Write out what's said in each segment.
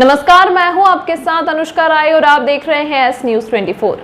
नमस्कार, मैं हूं आपके साथ अनुष्का राय और आप देख रहे हैं S news 24।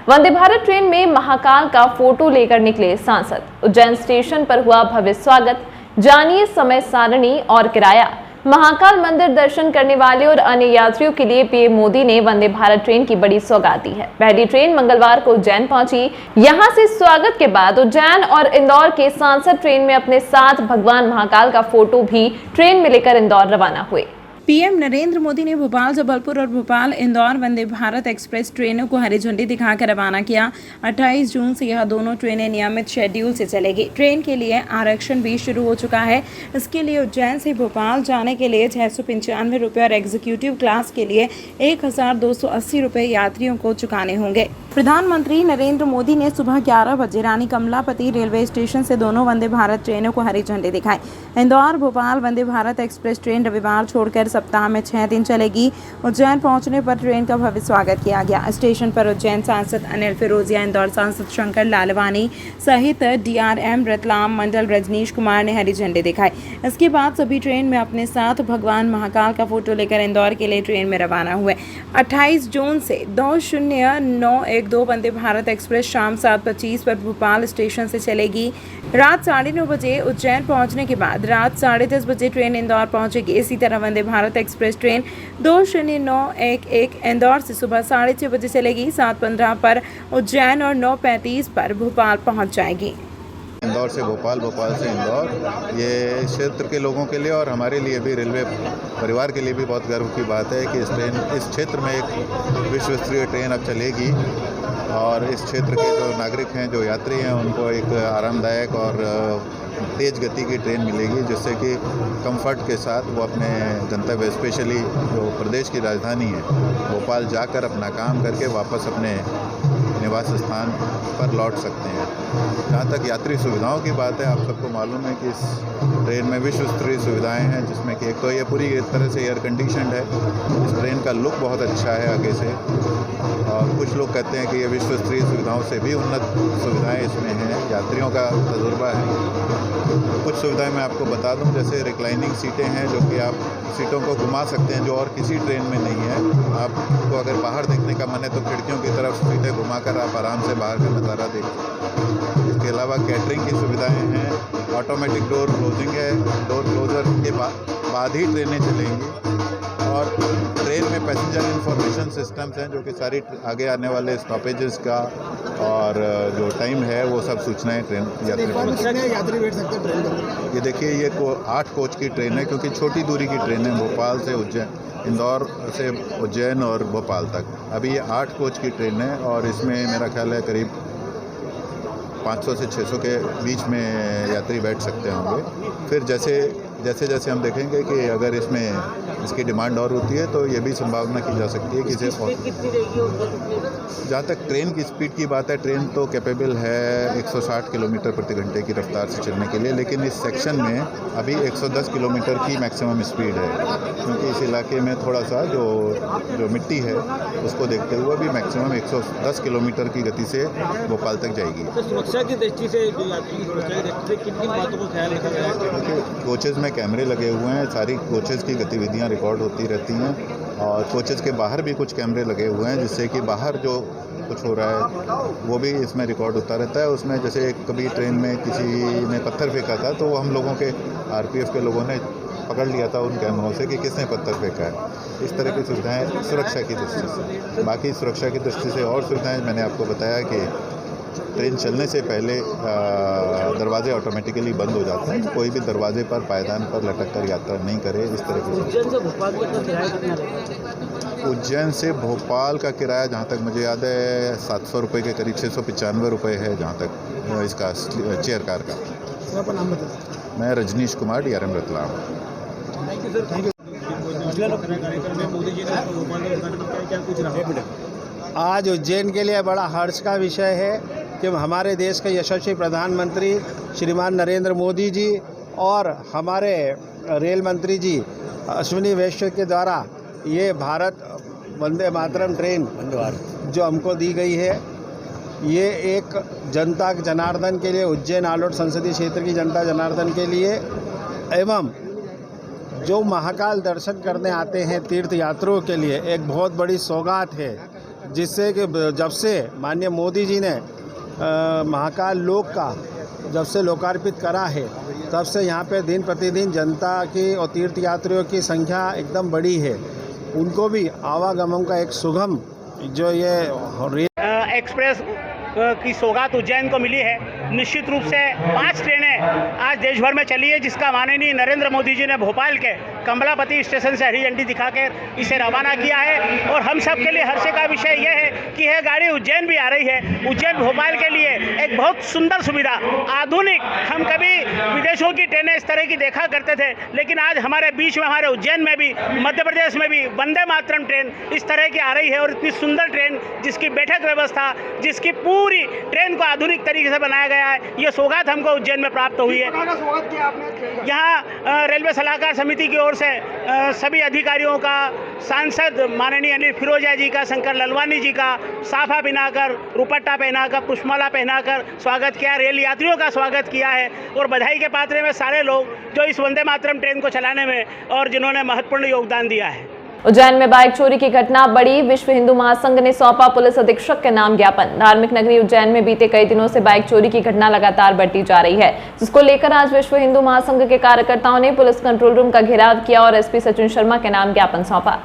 Vande Bharat train में महाकाल का फोटो लेकर निकले सांसद। उज्जैन स्टेशन पर हुआ भव्य स्वागत। जानिए समय सारणी और किराया। महाकाल मंदिर दर्शन करने वाले और अन्य यात्रियों के लिए पीएम मोदी ने वंदे भारत ट्रेन की बड़ी सौगात दी है। पहली ट्रेन मंगलवार को उज्जैन पहुंची। यहां से स्वागत के बाद उज्जैन और इंदौर के सांसद ट्रेन में अपने साथ भगवान महाकाल का फोटो भी ट्रेन में लेकर इंदौर रवाना हुए। पीएम नरेंद्र मोदी ने भोपाल, जबलपुर और भोपाल इंदौर वंदे भारत एक्सप्रेस ट्रेनों को हरी झंडी दिखाकर रवाना किया। 28 जून से यह दोनों ट्रेनें नियमित शेड्यूल से चलेगी। ट्रेन के लिए आरक्षण भी शुरू हो चुका है। इसके लिए उज्जैन से भोपाल जाने के लिए 695 रुपये और एग्जीक्यूटिव क्लास के लिए 1280 रुपये यात्रियों को चुकाने होंगे। प्रधानमंत्री नरेंद्र मोदी ने सुबह 11 बजे रानी कमलापति रेलवे स्टेशन से दोनों वंदे भारत ट्रेनों को हरी झंडी दिखाई। इंदौर भोपाल वंदे भारत एक्सप्रेस ट्रेन रविवार छोड़कर सप्ताह में 6 दिन चलेगी। उज्जैन पहुंचने पर ट्रेन का भव्य स्वागत किया गया। स्टेशन पर उज्जैन सांसद अनिल फिरोजिया, इंदौर सांसद शंकर लालवानी सहित डीआरएम रतलाम मंडल रजनीश कुमार ने हरी झंडी दिखाई। इसके बाद सभी ट्रेन में अपने साथ भगवान महाकाल का फोटो लेकर इंदौर के लिए ट्रेन में रवाना हुए। 28 जून से 200912 वंदे भारत एक्सप्रेस शाम 7:25 पर भोपाल स्टेशन से चलेगी। रात 9:30 बजे उज्जैन पहुंचने के बाद रात 10:30 बजे ट्रेन इंदौर पहुंचेगी। इसी तरह वंदे भारत एक्सप्रेस ट्रेन 200911 इंदौर से सुबह 6:30 बजे चलेगी। 7:15 पर उज्जैन और 9:35 पर भोपाल पहुंच जाएगी। इंदौर से भोपाल, भोपाल से इंदौर, ये क्षेत्र के लोगों के लिए और हमारे लिए भी, रेलवे परिवार के लिए भी बहुत गर्व की बात है कि इस क्षेत्र में एक विश्व स्तरीय ट्रेन अब चलेगी और इस क्षेत्र के जो नागरिक हैं, जो यात्री हैं, उनको एक आरामदायक और तेज़ गति की ट्रेन मिलेगी, जिससे कि कंफर्ट के साथ वो अपने गंतव्य, स्पेशली जो प्रदेश की राजधानी है भोपाल, जाकर अपना काम करके वापस अपने निवास स्थान पर लौट सकते हैं। जहाँ तक यात्री सुविधाओं की बात है, आप सबको मालूम है कि इस ट्रेन में विश्व स्तरीय सुविधाएं हैं, जिसमें कि एक तो ये पूरी तरह से एयर कंडीशनड है। इस ट्रेन का लुक बहुत अच्छा है आगे से, और कुछ लोग कहते हैं कि ये विश्व स्तरीय सुविधाओं से भी उन्नत सुविधाएं इसमें हैं। यात्रियों का तजुर्बा है। कुछ सुविधाएं मैं आपको बता दूं, जैसे रिक्लाइनिंग सीटें हैं, जो कि आप सीटों को घुमा सकते हैं, जो और किसी ट्रेन में नहीं है। आपको अगर बाहर देखने का मन है तो खिड़कियों की तरफ सीटें घुमाकर आप आराम से बाहर का नज़ारा देख सकते हैं। इसके अलावा कैटरिंग की सुविधाएं हैं। ऑटोमेटिक डोर क्लोजिंग है। डोर क्लोजर के बाद ही ट्रेनें चलेंगी। और ट्रेन में पैसेंजर इंफॉर्मेशन सिस्टम्स हैं, जो कि सारी आगे आने वाले स्टॉपेजेस का और जो टाइम है वो सब सूचनाएं ट्रेन यात्री बैठ सकते हैं ट्रेन में। ये देखिए, ये 8 कोच की ट्रेन है, क्योंकि छोटी दूरी की ट्रेन है, भोपाल से उज्जैन, इंदौर से उज्जैन और भोपाल तक। अभी ये 8 कोच की ट्रेन है और इसमें मेरा ख्याल है करीब 500 से 600 के बीच में यात्री बैठ सकते होंगे। फिर जैसे जैसे हम देखेंगे कि अगर इसमें इसकी डिमांड और होती है तो ये भी संभावना की जा सकती है कि इसे जहाँ तक ट्रेन की स्पीड की बात है, ट्रेन तो कैपेबल है 160 किलोमीटर प्रति घंटे की रफ्तार से चलने के लिए, लेकिन इस सेक्शन में अभी 110 किलोमीटर की मैक्सिमम स्पीड है, क्योंकि इस इलाके में थोड़ा सा जो मिट्टी है उसको देखते हुए भी मैक्सिमम 110 किलोमीटर की गति से भोपाल तक जाएगी। सुरक्षा की दृष्टि से, जो यात्री की सुरक्षा की दृष्टि से किन बातों को ख्याल रखा गया है? कोचेज़ में कैमरे लगे हुए हैं, सारी कोचेज़ की गतिविधियां रिकॉर्ड होती रहती हैं, और कोचेज़ के बाहर भी कुछ कैमरे लगे हुए हैं, जिससे कि बाहर जो कुछ हो रहा है वो भी इसमें रिकॉर्ड होता रहता है। उसमें जैसे कभी ट्रेन में किसी ने पत्थर फेंका था, तो वो हम लोगों के आरपीएफ के लोगों ने पकड़ लिया था उन कैमरों से कि किसने पत्थर फेंका है। इस तरह की सुविधाएं सुरक्षा की दृष्टि से। बाकी सुरक्षा की दृष्टि से और सुविधाएं मैंने आपको बताया कि ट्रेन चलने से पहले दरवाजे ऑटोमेटिकली बंद हो जाते हैं। कोई भी दरवाजे पर, पायदान पर लटक कर यात्रा नहीं करे, इस तरह की। उज्जैन से भोपाल का किराया कितना लगेगा? उज्जैन से भोपाल का किराया जहाँ तक मुझे याद है 700 रुपये के करीब, 695 रुपये है जहाँ तक इसका चेयर कार का। आपका नाम बताइए। मैं Rajneesh Kumar, DRM Ratlam. Thank you sir. Thank you. Modi ji ने भोपाल में उद्घाटन क्या कुछ रहा? आज उज्जैन के लिए बड़ा हर्ष का विषय है कि हमारे देश के यशस्वी प्रधानमंत्री श्रीमान नरेंद्र मोदी जी और हमारे रेल मंत्री जी अश्विनी वैष्णव के द्वारा ये भारत वंदे मातरम ट्रेन जो हमको दी गई है, ये एक जनता जनार्दन के लिए, उज्जैन आलोट संसदीय क्षेत्र की जनता जनार्दन के लिए एवं जो महाकाल दर्शन करने आते हैं तीर्थ यात्रियों के लिए एक बहुत बड़ी सौगात है, जिससे कि जब से माननीय मोदी जी ने महाकाल लोक का जब से लोकार्पित करा है, तब से यहाँ पे दिन प्रतिदिन जनता की और तीर्थ यात्रियों की संख्या एकदम बढ़ी है। उनको भी आवागमन का एक सुगम जो ये एक्सप्रेस की सौगात उज्जैन को मिली है। निश्चित रूप से 5 ट्रेनें आज देश भर में चली है, जिसका माननीय नरेंद्र मोदी जी ने भोपाल के कमलापति स्टेशन से हरी झंडी दिखाकर इसे रवाना किया है। और हम सब के लिए हर्ष का विषय यह है कि यह गाड़ी उज्जैन भी आ रही है। उज्जैन भोपाल के लिए एक बहुत सुंदर सुविधा, आधुनिक। हम कभी विदेशों की ट्रेनें इस तरह की देखा करते थे, लेकिन आज हमारे बीच में, हमारे उज्जैन में भी, मध्य प्रदेश में भी वंदे मातरम ट्रेन इस तरह की आ रही है। और इतनी सुंदर ट्रेन, जिसकी बैठक व्यवस्था, जिसकी पूरी ट्रेन को आधुनिक तरीके से बनाया गया है, ये सौगात हमको उज्जैन में प्राप्त हुई है। यहाँ रेलवे सलाहकार समिति की ओर से सभी अधिकारियों का, सांसद माननीय अनिल फिरोजिया जी का, शंकर ललवानी जी का साफा पहनाकर, रुपट्टा पहनाकर, पुष्पमाला पहनाकर स्वागत किया। रेल यात्रियों का स्वागत किया है। और बधाई के पात्र में सारे लोग जो इस वंदे मातरम ट्रेन को चलाने में और जिन्होंने महत्वपूर्ण योगदान दिया है। उज्जैन में बाइक चोरी की घटना बड़ी। विश्व हिंदू महासंघ ने सौंपा पुलिस अधीक्षक के नाम ज्ञापन। धार्मिक नगरी उज्जैन में बीते कई दिनों से बाइक चोरी की घटना लगातार बढ़ती जा रही है, जिसको लेकर आज विश्व हिंदू महासंघ के कार्यकर्ताओं ने पुलिस कंट्रोल रूम का घेराव किया और एसपी सचिन शर्मा के नाम ज्ञापन सौंपा।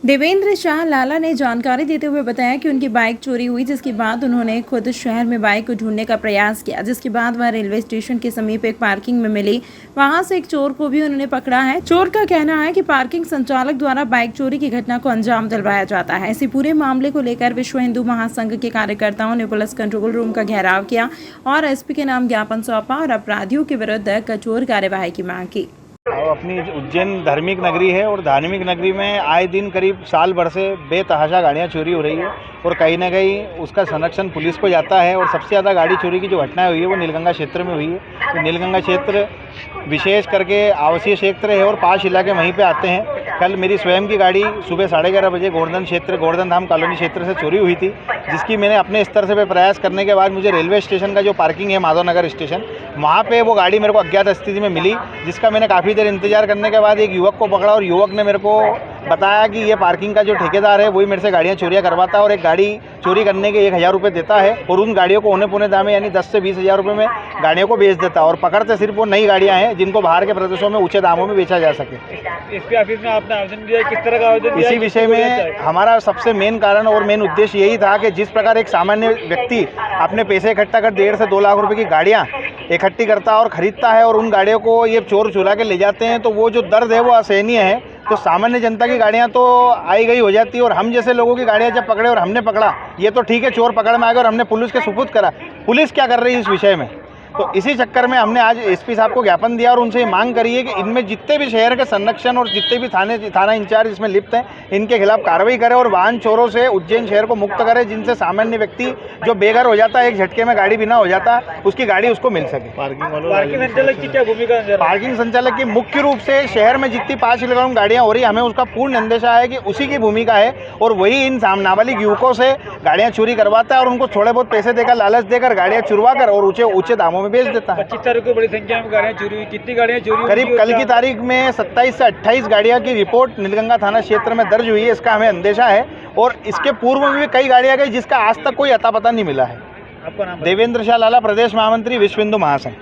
देवेंद्र शाह लाला ने जानकारी देते हुए बताया कि उनकी बाइक चोरी हुई, जिसके बाद उन्होंने खुद शहर में बाइक को ढूंढने का प्रयास किया, जिसके बाद वह रेलवे स्टेशन के समीप एक पार्किंग में मिली। वहां से एक चोर को भी उन्होंने पकड़ा है। चोर का कहना है कि पार्किंग संचालक द्वारा बाइक चोरी की घटना को अंजाम दिलवाया जाता है। इसी पूरे मामले को लेकर विश्व हिंदू महासंघ के कार्यकर्ताओं ने पुलिस कंट्रोल रूम का घेराव किया और एसपी के नाम ज्ञापन सौंपा और अपराधियों के विरुद्ध कठोर कार्यवाही की मांग की। अपनी उज्जैन धार्मिक नगरी है और धार्मिक नगरी में आए दिन करीब साल भर से बेतहाशा गाड़ियाँ चोरी हो रही है और कहीं ना कहीं उसका संरक्षण पुलिस को जाता है। और सबसे ज़्यादा गाड़ी चोरी की जो घटनाएं हुई है वो नीलगंगा क्षेत्र में हुई है। तो नीलगंगा क्षेत्र विशेष करके आवासीय क्षेत्र है और 5 इलाके वहीं पे आते हैं। कल मेरी स्वयं की गाड़ी सुबह 11:30 बजे गोवर्धन धाम कॉलोनी क्षेत्र से चोरी हुई थी, जिसकी मैंने अपने स्तर से प्रयास करने के बाद मुझे रेलवे स्टेशन का जो पार्किंग है माधव नगर स्टेशन, वहाँ पे वो गाड़ी मेरे को अज्ञात स्थिति में मिली, जिसका मैंने काफ़ी देर इंतजार करने के बाद एक युवक को पकड़ा और युवक ने मेरे को बताया कि ये पार्किंग का जो ठेकेदार है वही मेरे से गाड़ियाँ चोरियाँ करवाता है और एक गाड़ी चोरी करने के 1000 रुपये देता है और उन गाड़ियों को औने पौने दाम यानी 10 से 20 हज़ार रुपये में गाड़ियों को बेच देता है। और पकड़ते सिर्फ वो नई गाड़ियाँ हैं जिनको बाहर के प्रदेशों में ऊँचे दामों में बेचा जा सके। एसपी ऑफिस में आपने आवेदन दिया, किस तरह का आवेदन दिया? इसी विषय में हमारा सबसे मेन कारण और मेन उद्देश्य यही था कि जिस प्रकार एक सामान्य व्यक्ति अपने पैसे इकट्ठा कर 1.5 से 2 लाख रुपए की गाड़ियां इकट्ठी करता है और खरीदता है और उन गाड़ियों को ये चोर चुरा के ले जाते हैं, तो वो जो दर्द है वो असहनीय है। तो सामान्य जनता की गाड़ियां तो आई गई हो जाती है और हम जैसे लोगों की गाड़ियां जब पकड़े और हमने पकड़ा, ये तो ठीक है, चोर पकड़ में आ गए और हमने पुलिस के सुपुर्द करा, पुलिस क्या कर रही है इस विषय में। तो इसी चक्कर में हमने आज एसपी साहब को ज्ञापन दिया और उनसे ये मांग करी है कि इनमें जितने भी शहर के संरक्षण और जितने भी थाना इंचार्ज इसमें लिप्त हैं, इनके खिलाफ कार्रवाई करें और वाहन चोरों से उज्जैन शहर को मुक्त करें, जिनसे सामान्य व्यक्ति जो बेघर हो जाता है, एक झटके में गाड़ी बिना हो जाता, उसकी गाड़ी उसको मिल सके। पार्किंग संचालक की क्या भूमिका? पार्किंग संचालक की मुख्य रूप से शहर में जितनी 5 किलोमीटर गाड़ियाँ हो रही है, हमें उसका पूर्ण अंदेशा है कि उसी की भूमिका है और वही इन नाबालिग युवकों से गाड़ियाँ चोरी करवाता है और उनको थोड़े बहुत पैसे देकर, लालच देकर गाड़ियाँ चुरवा कर और ऊंचे दामों में बेच देता है। 25 तारीख को बड़ी संख्या में गाड़ियाँ चोरी हुई। कितनी गाड़ियाँ चोरी हुई? करीब कल की तारीख में 27 से 28 गाड़ियाँ की रिपोर्ट नीलगंगा थाना क्षेत्र में दर्ज हुई है, इसका हमें अंदेशा है। और इसके पूर्व में भी कई गाड़ियाँ गई जिसका आज तक कोई अता पता नहीं मिला है। आपका नाम? देवेंद्र शाह लाला, प्रदेश महामंत्री, विश्व हिंदू महासंघ।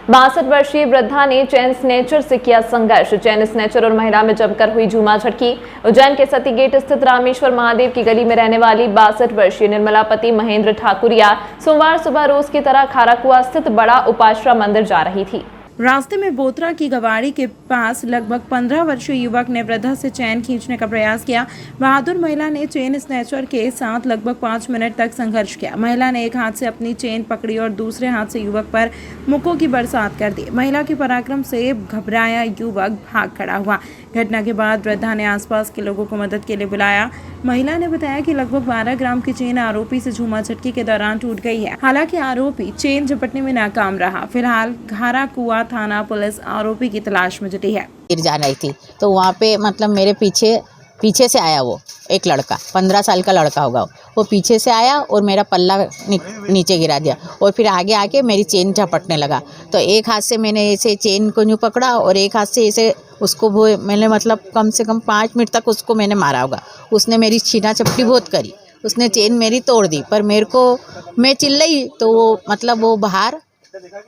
62 वर्षीय वृद्धा ने चेन स्नेचर से किया संघर्ष। चेन स्नेचर और महिला में जमकर हुई झूमाझटकी। उज्जैन के सती गेट स्थित रामेश्वर महादेव की गली में रहने वाली 62 वर्षीय निर्मलापति महेंद्र ठाकुरिया सोमवार सुबह रोज की तरह खाराकुआ स्थित बड़ा उपाश्रम मंदिर जा रही थी। रास्ते में बोतरा की गवाड़ी के पास लगभग 15 वर्षीय युवक ने वृद्धा से चेन खींचने का प्रयास किया। बहादुर महिला ने चेन स्नैचर के साथ लगभग 5 मिनट तक संघर्ष किया। महिला ने एक हाथ से अपनी चेन पकड़ी और दूसरे हाथ से युवक पर मुक्कों की बरसात कर दी। महिला के पराक्रम से घबराया युवक भाग खड़ा हुआ। घटना के बाद वृद्धा ने आसपास के लोगों को मदद के लिए बुलाया। महिला ने बताया कि लगभग 12 ग्राम की चेन आरोपी से झूमाझटकी के दौरान टूट गई है। हालांकि आरोपी चेन झपटने में नाकाम रहा। फिलहाल खाराकुआ थाना पुलिस आरोपी की तलाश में जुटी है। गिर जा रही थी तो वहाँ पे मतलब मेरे पीछे पीछे से आया वो एक लड़का, 15 साल का लड़का होगा वो पीछे से आया और मेरा पल्ला नीचे गिरा दिया और फिर आगे आके मेरी चेन झपटने लगा। तो एक हाथ से मैंने ऐसे चेन को यूँ पकड़ा और एक हाथ से ऐसे उसको वो मैंने मतलब कम से कम 5 मिनट तक उसको मैंने मारा होगा। उसने मेरी छीना चपटी बहुत करी, उसने चेन मेरी तोड़ दी, पर मेरे को मैं चिल्लाई तो वो मतलब वो बाहर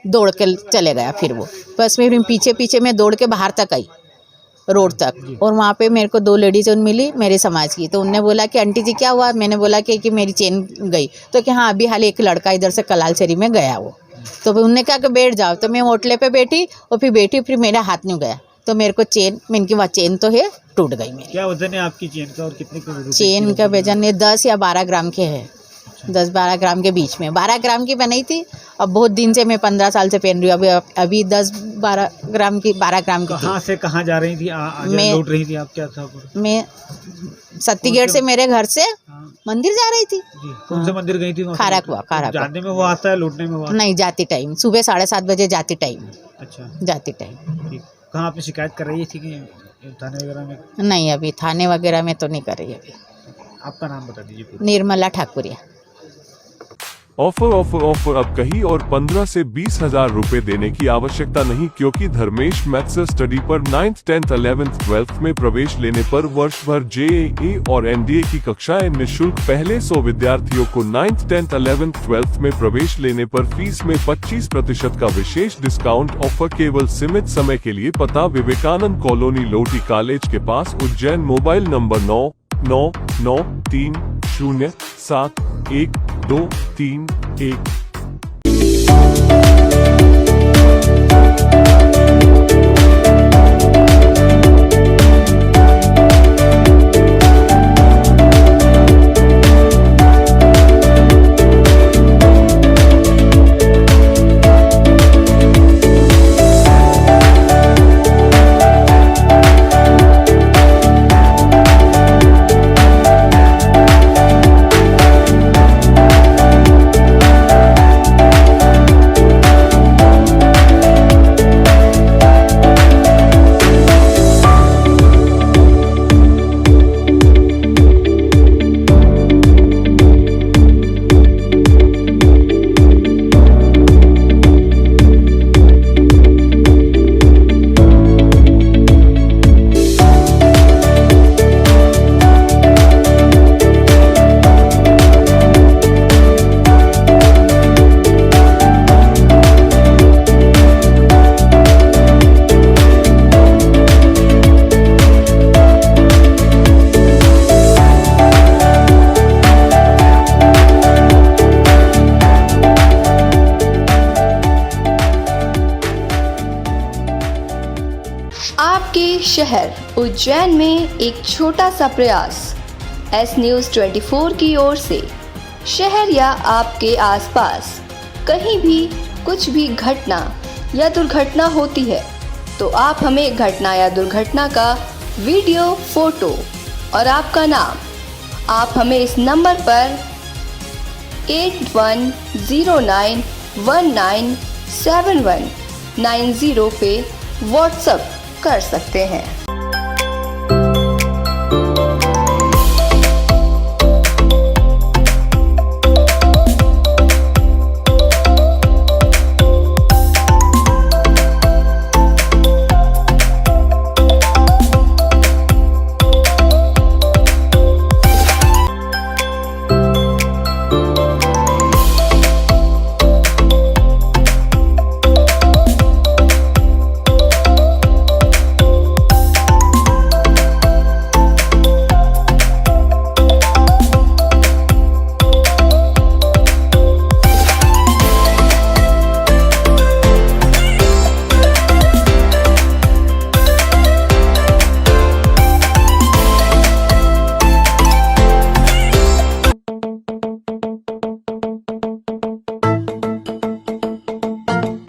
दौड़ के चले गया। फिर वो बस मैं पीछे पीछे मैं दौड़ के बाहर तक आई रोड तक, और वहाँ पे मेरे को 2 लेडीज मिली मेरे समाज की। तो उनने बोला कि आंटी जी क्या हुआ? मैंने बोला कि मेरी चेन गई। तो कि हाँ अभी हाल एक लड़का इधर से कलालचरी में गया वो। तो फिर उनने कहा कि बैठ जाओ। तो मैं होटले पे बैठी और फिर मेरा हाथ नहीं गया तो मेरे को चेन मैंने वहाँ चेन तो है टूट गई मेरी। क्या वजन है आपकी चेन का और कितने रुपए? चेन का वजन है 10 या 12 ग्राम के है, 10-12 ग्राम के बीच में। 12 ग्राम की बनाई थी, अब बहुत दिन से मैं 15 साल से पहन रही हूँ। अभी 10-12 ग्राम की 12 ग्राम की। कहाँ से कहाँ जा रही थी? मैं लौट रही थी आप? क्या था? मैं सत्ती गेट से मेरे घर से मंदिर जा रही थी। जी, कौन से मंदिर गई थी? खाराकुआ। जाने में वो आता है, लौटने में वो आता है? नहीं, जाती टाइम सुबह 7:30 बजे जाती टाइम। अच्छा, जाती टाइम। ठीक। कहाँ आपने शिकायत कर रही थी कि थाने वगैरह में? नहीं, अभी थाने वगैरह में तो नहीं कर रही अभी। आपका नाम बता दीजिए पूरा। निर्मला ठाकुरिया। ऑफर अब कहीं और 15 से 20 हजार रुपए देने की आवश्यकता नहीं, क्योंकि धर्मेश मैथ्स स्टडी पर 9th 10th 11th 12th में प्रवेश लेने पर वर्ष भर JEE और NDA की कक्षाएं निःशुल्क। पहले 100 विद्यार्थियों को 9th 10th 11th 12th में प्रवेश लेने पर फीस में 25% का विशेष डिस्काउंट ऑफर केवल सीमित समय के लिए। पता विवेकानंद कॉलोनी, लोटी कॉलेज के पास, उज्जैन। Mobile number 9993071231। आपके शहर उज्जैन में एक छोटा सा प्रयास एस न्यूज़ 24 की ओर से। शहर या आपके आसपास कहीं भी कुछ भी घटना या दुर्घटना होती है तो आप हमें घटना या दुर्घटना का वीडियो, फोटो और आपका नाम आप हमें इस नंबर पर 8109197190 पे व्हाट्सएप कर सकते हैं।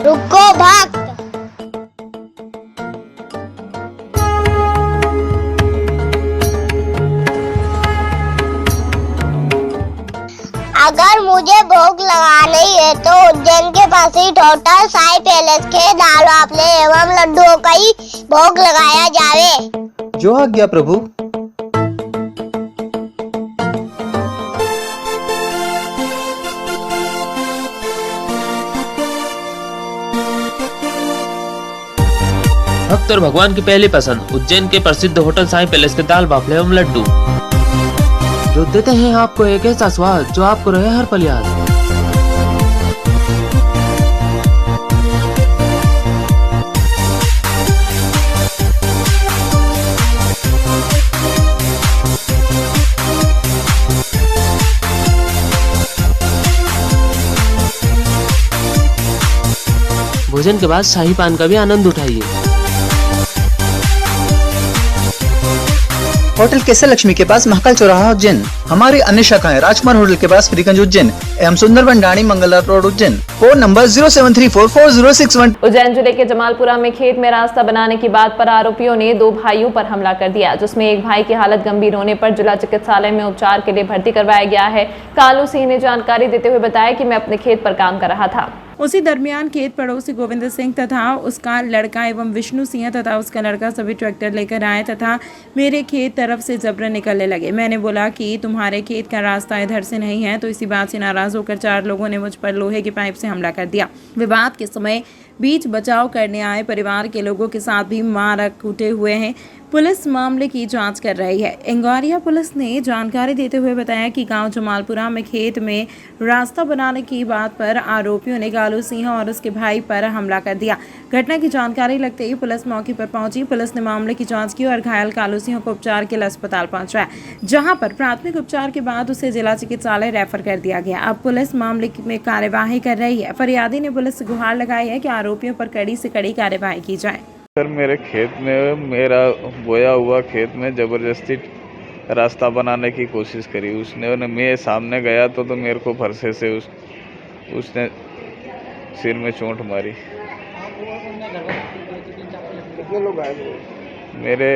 रुको भक्त। अगर मुझे भोग लगाना ही है तो उज्जैन के पास ही होटल साई पैलेस के दाल वाफले एवं लड्डुओं का ही भोग लगाया जावे। जो आज्ञा प्रभु। भक्त और भगवान की पहली पसंद उज्जैन के प्रसिद्ध होटल साईं पैलेस के दाल बाफले एवं लड्डू, जो देते हैं आपको एक ऐसा स्वाद जो आपको रहे हर पल याद। भोजन के बाद शाही पान का भी आनंद उठाइए। होटल केसर लक्ष्मी के पास महाकाल चौराहा उज्जैन। हमारी अन्य शाखाएं राजकुमार होटल के पास फ्रीगंज उज्जैन एवं Sundarban Dani Mangla road Ujjain. Phone number 073440661। Ujjain जिले के जमालपुरा में खेत में रास्ता बनाने की बात पर आरोपियों ने 2 भाइयों पर हमला कर दिया, जिसमें एक भाई की हालत गंभीर होने पर जिला चिकित्सालय में उपचार के लिए भर्ती करवाया गया है। कालू सिंह ने जानकारी देते हुए बताया कि मैं अपने खेत पर काम कर रहा था। उसी दरमियान खेत पड़ोसी गोविंद सिंह तथा उसका लड़का एवं विष्णु सिंह तथा उसका लड़का सभी ट्रैक्टर लेकर आए तथा मेरे खेत तरफ से जबरन निकलने लगे। मैंने बोला कि तुम्हारे खेत का रास्ता इधर से नहीं है, तो इसी बात से नाराज होकर 4 लोगों ने मुझ पर लोहे की पाइप से हमला कर दिया। विवाद के समय बीच बचाव करने आए परिवार के लोगों के साथ भी मार कूटे हुए हैं। पुलिस मामले की जांच कर रही है। इंगौरिया पुलिस ने जानकारी देते हुए बताया कि गांव जमालपुरा में खेत में रास्ता बनाने की बात पर आरोपियों ने कालू सिंह और उसके भाई पर हमला कर दिया। घटना की जानकारी लगते ही पुलिस मौके पर पहुंची। पुलिस ने मामले की जांच की और घायल कालू सिंह को उपचार के लिए अस्पताल पहुंचाया, जहां पर प्राथमिक उपचार के बाद उसे जिला चिकित्सालय रेफर कर दिया गया। अब पुलिस मामले में कार्यवाही कर रही है। फरियादी ने पुलिस से गुहार लगाई है कि आरोपियों पर कड़ी से कड़ी कार्यवाही की जाए। सर, मेरे खेत में, मेरा बोया हुआ खेत में ज़बरदस्ती रास्ता बनाने की कोशिश करी उसने। मैं सामने गया तो मेरे को फरसे से उसने सिर में चोट मारी। कितने लोग आए थे? मेरे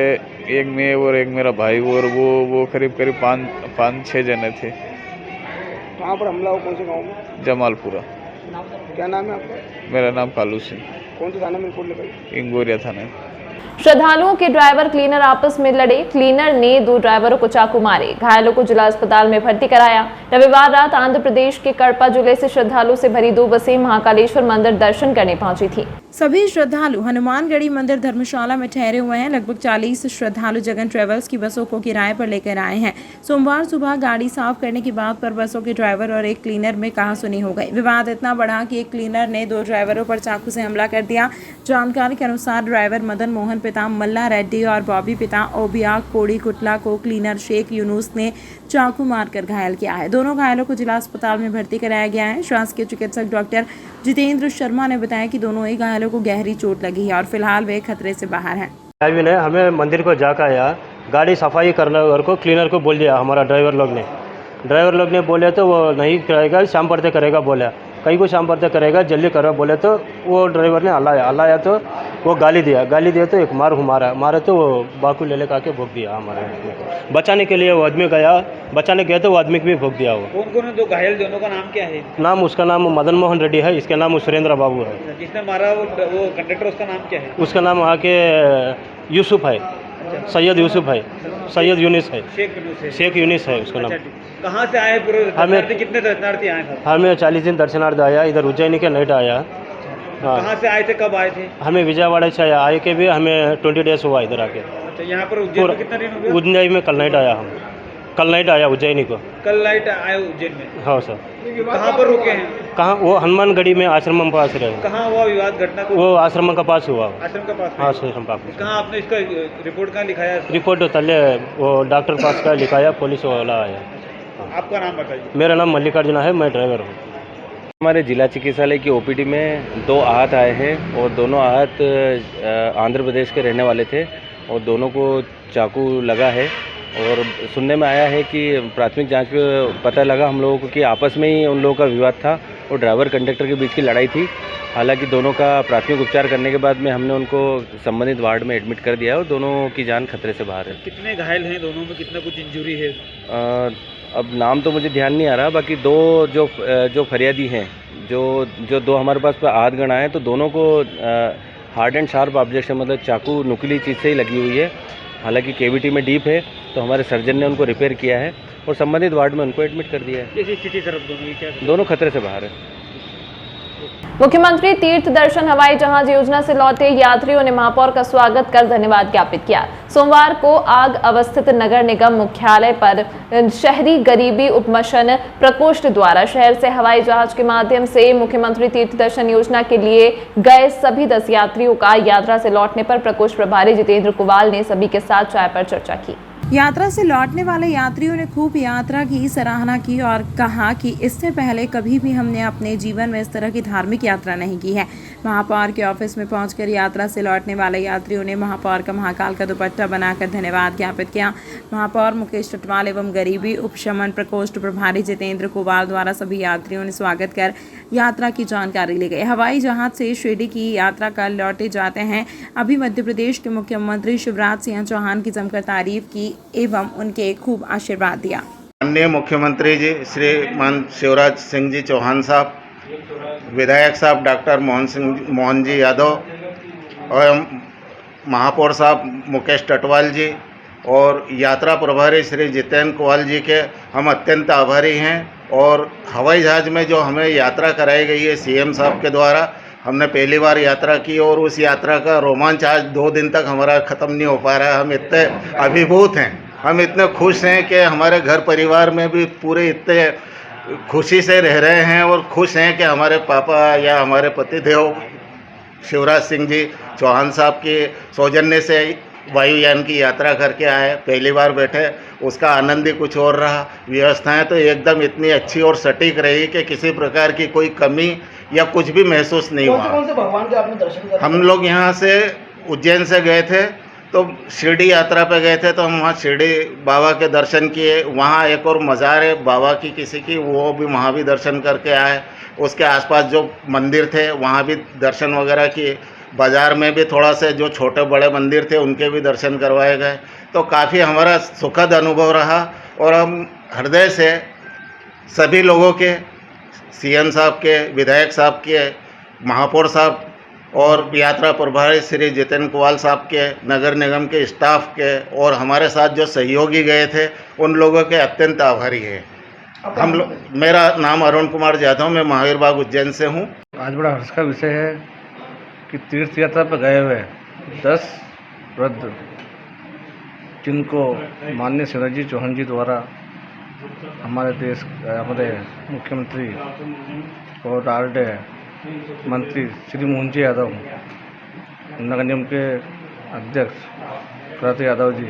एक मैं और एक मेरा भाई और वो करीब 5-6 जने थे। कहाँ पर हमला हो? कौन से गाँव में? जमालपुरा। क्या नाम है आपका? मेरा नाम कालू सिंह। कौन से थाने में रिपोर्ट लगाई? इंगोरिया थाने। श्रद्धालुओं के ड्राइवर क्लीनर आपस में लड़े। क्लीनर ने 2 ड्राइवरों को चाकू मारे। घायलों को जिला अस्पताल में भर्ती कराया। रविवार रात आंध्र प्रदेश के कड़पा जिले से श्रद्धालु से भरी 2 बसें महाकालेश्वर मंदिर दर्शन करने पहुंची थी। सभी श्रद्धालु हनुमानगढ़ी मंदिर धर्मशाला में ठहरे हुए हैं। लगभग 40 श्रद्धालु जगन ट्रेवल्स की बसों को किराए पर लेकर आए हैं। सोमवार सुबह गाड़ी साफ करने की बात पर बसों के ड्राइवर और एक क्लीनर में कहासुनी हो गई। विवाद इतना बढ़ा कि एक क्लीनर ने 2 ड्राइवरों पर चाकू से हमला कर दिया। जानकारी के अनुसार ड्राइवर मदन मोहन पिता मल्ला रेड्डी और बॉबी पिता ओबिया कोड़ी कुटला को क्लीनर शेख यूनुस ने चाकू मारकर घायल किया है। दोनों घायलों को जिला अस्पताल में भर्ती कराया गया है। शासकीय चिकित्सक डॉक्टर जितेंद्र शर्मा ने बताया कि दोनों ही घायलों को गहरी चोट लगी है और फिलहाल वे खतरे से बाहर हैं। हमें मंदिर को जाकर आया, गाड़ी सफाई करने को क्लीनर को बोल दिया। हमारा ड्राइवर लोग ने बोले तो वो नहीं करेगा, शाम पड़ते करेगा बोला। कई को शाम पड़ते करेगा, जल्दी करो बोले तो वो ड्राइवर ने हलाया तो वो गाली दिया तो एक मारा तो वो बाकू ले के भोग दिया। हमारे बचाने के लिए वो आदमी बचाने गया तो वो आदमी को भी भोग दिया। वो कौन 2 घायल दोनों का नाम क्या है? नाम उसका नाम मदन मोहन रेड्डी है, इसका नाम सुरेंद्र बाबू है। जिसने मारा वो कंडक्टर, उसका नाम क्या है? उसका नाम वहाँ के यूसुफ है, सैयद यूसुफ है, सैयद यूनिस है, शेख यूनिस है उसका नाम। कहाँ से आए पूरे? कितने दर्शनार्थी आए? हमें 40 दिन दर्शनार्थी आया, इधर उज्जैनी के नाइट आया। कहाँ से आए थे, कब आए थे? हमें विजयवाड़ा से आए के भी हमें 20 डेज हुआ इधर आके। अच्छा, यहाँ पर उज्जैन में कितना दिन हो गया? उज्जैन में कल नाइट आया उज्जैनी को। कल नाइट आए उज्जैन में? हाँ सर। कहाँ पर रुके हैं? कहाँ? वो हनुमानगढ़ी में आश्रम में पास रहे। कहाँ हुआ विवाद घटना? वो आश्रम का पास हुआ। आश्रम का पास? हाँ आश्रम का पास। कहाँ आपने इसका रिपोर्ट कहाँ लिखाया? रिपोर्ट तले वो डॉक्टर पास का लिखाया, पुलिस वाला आया। आपका नाम बताइए। मेरा नाम मल्लिकार्जुन है, मैं ड्राइवर हूँ। हमारे जिला चिकित्सालय की ओपीडी में 2 आहत आए हैं और दोनों आहत आंध्र प्रदेश के रहने वाले थे और दोनों को चाकू लगा है। और सुनने में आया है कि प्राथमिक जांच में पता लगा हम लोगों को कि आपस में ही उन लोगों का विवाद था और ड्राइवर कंडक्टर के बीच की लड़ाई थी। हालांकि दोनों का प्राथमिक उपचार करने के बाद में हमने उनको संबंधित वार्ड में एडमिट कर दिया है और दोनों की जान खतरे से बाहर है। कितने घायल हैं दोनों में? कितना कुछ इंजरी है? अब नाम तो मुझे ध्यान नहीं आ रहा। बाकी 2 जो फरियादी हैं, जो 2 हमारे पास आहतगण आए, तो दोनों को हार्ड एंड शार्प ऑब्जेक्शन, मतलब चाकू नुकीली चीज़ से ही लगी हुई है। हालांकि केविटी में डीप है, तो हमारे सर्जन ने उनको रिपेयर किया है और संबंधित वार्ड में उनको एडमिट कर दिया है। कैसी स्थिति सर दोनों की? क्या? दोनों खतरे से बाहर है। हमें विजयवाड़ा से आए, इधर उज्जैनी के नाइट आया। कहाँ? वो हनुमानगढ़ी में आश्रम में पास रहे। खतरे से बाहर है। हनुमानगढ़ी में। कैसी स्थिति सर दोनों की? क्या? दोनों खतरे से बाहर है। मुख्यमंत्री तीर्थ दर्शन हवाई जहाज योजना से लौटे यात्रियों ने महापौर का स्वागत कर धन्यवाद ज्ञापित किया। सोमवार को आग अवस्थित नगर निगम मुख्यालय पर शहरी गरीबी उपशमन प्रकोष्ठ द्वारा शहर से हवाई जहाज के माध्यम से मुख्यमंत्री तीर्थ दर्शन योजना के लिए गए सभी 10 यात्रियों का यात्रा से लौटने पर प्रकोष्ठ प्रभारी जितेंद्र कुवाल ने सभी के साथ चाय पर चर्चा की। यात्रा से लौटने वाले यात्रियों ने खूब यात्रा की सराहना की और कहा कि इससे पहले कभी भी हमने अपने जीवन में इस तरह की धार्मिक यात्रा नहीं की है। महापौर के ऑफिस में पहुंचकर यात्रा से लौटने वाले यात्रियों ने महापौर का महाकाल का दुपट्टा बनाकर धन्यवाद ज्ञापित किया। महापौर मुकेश टटवाल एवं गरीबी उपशमन प्रकोष्ठ प्रभारी जितेंद्र कुवाल द्वारा सभी यात्रियों ने स्वागत कर यात्रा की जानकारी ली गई। हवाई जहाज से शिरडी की यात्रा कर लौटे जाते हैं। अभी मध्य प्रदेश के मुख्यमंत्री शिवराज सिंह चौहान की जमकर तारीफ की एवं उनके खूब आशीर्वाद दिया। माननीय मुख्यमंत्री जी श्रीमान शिवराज सिंह जी चौहान साहब, विधायक साहब डॉक्टर मोहन जी यादव और महापौर साहब मुकेश टटवाल जी और यात्रा प्रभारी श्री जितेंद्र कुवाल जी के हम अत्यंत आभारी हैं। और हवाई जहाज़ में जो हमें यात्रा कराई गई है सीएम साहब के द्वारा, हमने पहली बार यात्रा की और उस यात्रा का रोमांच आज 2 दिन तक हमारा ख़त्म नहीं हो पा रहा है। हम इतने अभिभूत हैं, हम इतने खुश हैं कि हमारे घर परिवार में भी पूरे इतने खुशी से रह रहे हैं और खुश हैं कि हमारे पापा या हमारे पतिदेव शिवराज सिंह जी चौहान साहब के सौजन्य से वायुयान की यात्रा करके आए, पहली बार बैठे, उसका आनंद ही कुछ और रहा। व्यवस्थाएं तो एकदम इतनी अच्छी और सटीक रही कि किसी प्रकार की कोई कमी या कुछ भी महसूस नहीं हुआ। कौन से भगवान के आपने दर्शन किए? हम लोग यहाँ से उज्जैन से गए थे तो शिरडी यात्रा पे गए थे, तो हम वहाँ शिरडी बाबा के दर्शन किए। वहाँ एक और मज़ार है बाबा की किसी की, वो भी वहाँ भी दर्शन करके आए। उसके आसपास जो मंदिर थे वहाँ भी दर्शन वगैरह किए। बाज़ार में भी थोड़ा से जो छोटे बड़े मंदिर थे उनके भी दर्शन करवाए गए। तो काफ़ी हमारा सुखद अनुभव रहा और हम हृदय से सभी लोगों के, सीएम साहब के, विधायक साहब के, महापौर साहब और यात्रा प्रभारी श्री जितेंद्र कुवाल साहब के, नगर निगम के स्टाफ के और हमारे साथ जो सहयोगी गए थे उन लोगों के अत्यंत आभारी है हम लोग। मेरा नाम अरुण कुमार जाधव, मैं महावीर बाग उज्जैन से हूँ। आज बड़ा हर्ष का विषय है कि तीर्थ यात्रा पर गए हुए 10 वृद्ध, जिनको माननीय शिवराज जी चौहान जी द्वारा हमारे देश हमारे मुख्यमंत्री और आरडे मंत्री श्री मोहन जी यादव, नगर निगम के अध्यक्ष प्रत यादव जी,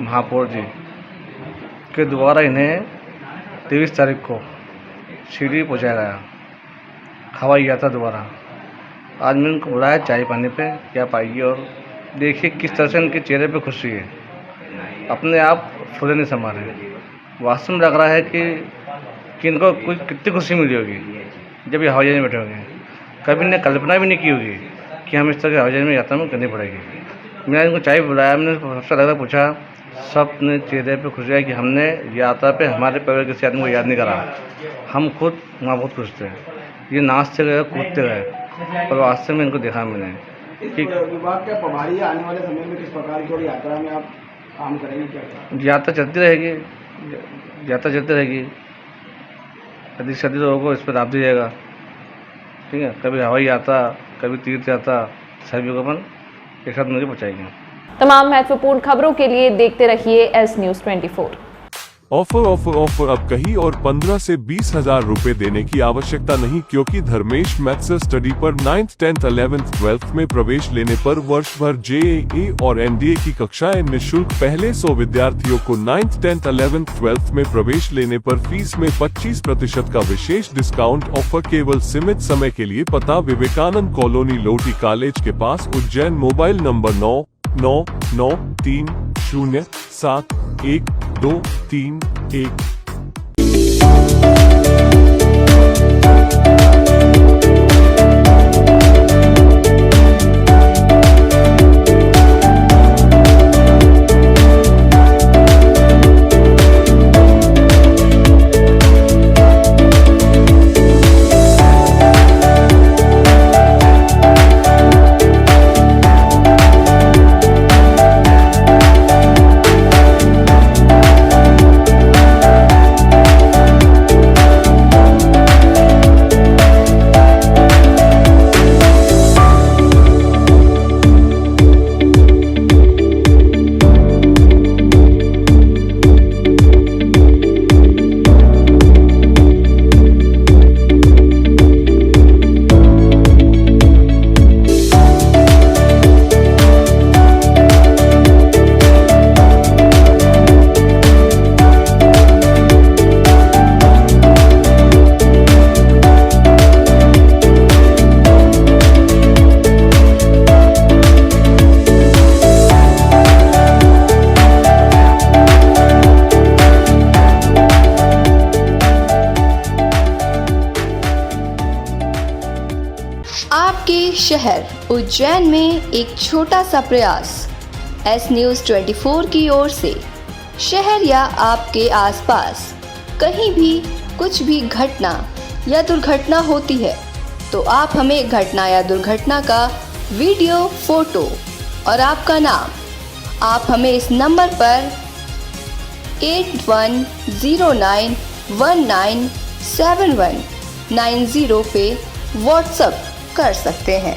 महापौर जी के द्वारा इन्हें 23 तारीख को शिरडी पहुँचाया गया हवाई यात्रा द्वारा। आज मैंने उनको बुलाया चाय पानी पे, क्या पाइए और देखिए किस तरह से उनके चेहरे पे खुशी है, अपने आप फूले नहीं समा रहे। वास्तव में लग रहा है कि इनको कुछ कितनी खुशी मिली होगी जब ये हवाई जहाज में बैठे होंगे। कभी इन्हें कल्पना भी नहीं की होगी कि हम इस तरह के हवाई जहाज में यात्रा में करनी पड़ेगी। मैंने इनको चाय बुलाया, मैंने सबसे लगा पूछा, सब अपने चेहरे पे खुशी है कि हमने यात्रा पे हमारे परिवार किसी आदमी को याद नहीं करा। हम खुद वहाँ बहुत खुश थे। ये नाचते गए, कूदते गए और वास्तव में इनको देखा मैंने कि विभाग के प्रभारी आने वाले समय में किस प्रकार की और यात्रा में आप काम करेंगे? क्या यात्रा चलती रहेगी, यात्रा चलती रहेगी, अधिक से अधिक लोगों को इस पर लाभ दिया जाएगा। ठीक है, कभी हवाई यात्रा, कभी तीर्थ यात्रा, सभी को अपन एक साथ मुझे पहुँचाएंगे। तमाम महत्वपूर्ण खबरों के लिए देखते रहिए S news 24। Offer offer offer अब कहीं और 15 से 20 हजार रुपए देने की आवश्यकता नहीं, क्योंकि धर्मेश मैथ्स स्टडी पर 9th 10th 11th 12th में प्रवेश लेने पर वर्ष भर JEE और NDA की कक्षाएं निःशुल्क। पहले 100 विद्यार्थियों को 9th 10th 11th 12th में प्रवेश लेने पर फीस में 25% का विशेष डिस्काउंट ऑफर केवल सीमित समय के लिए। पता विवेकानंद कॉलोनी, लोटी कॉलेज के पास, उज्जैन। Mobile number 9993071231। शहर उज्जैन में एक छोटा सा प्रयास। एस न्यूज़ 24 की ओर से शहर या आपके आसपास कहीं भी कुछ भी घटना या दुर्घटना होती है तो आप हमें घटना या दुर्घटना का वीडियो, फोटो और आपका नाम आप हमें इस नंबर पर 8109197190 पे व्हाट्सएप कर सकते हैं।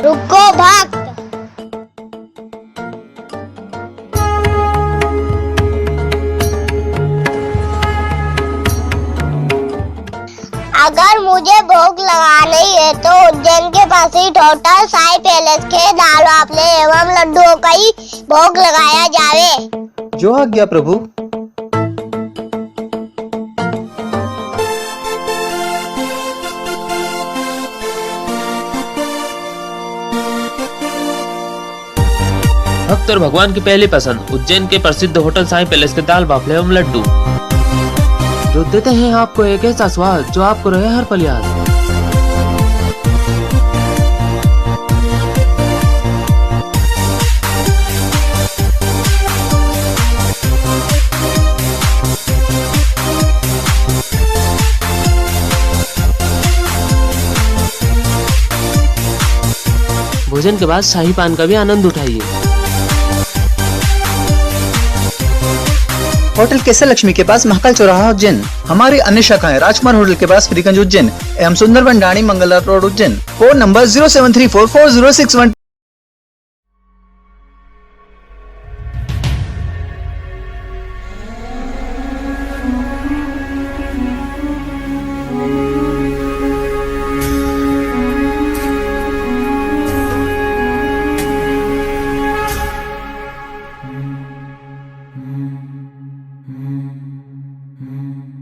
रुको भक्त। अगर मुझे भोग लगानी है तो उज्जैन के पास ही होटल साई पैलेस के दाल बाफले एवं लड्डुओं का ही भोग लगाया जावे। जो आज्ञा प्रभु। भक्त और भगवान की पहली पसंद उज्जैन के प्रसिद्ध होटल साई पैलेस के दाल बाफले एवं लड्डू, जो देते हैं आपको एक ऐसा स्वाद जो आपको रहे हर पल याद। भोजन के बाद शाही पान का भी आनंद उठाइए। होटल केसर लक्ष्मी के पास महाकाल चौराहा उज्जैन। हमारी अन्य शाखाएं राजकुमार होटल के पास फ्रीगंज उज्जैन एवं Sundarban Dani Mangla road Ujjain. Phone number 07344061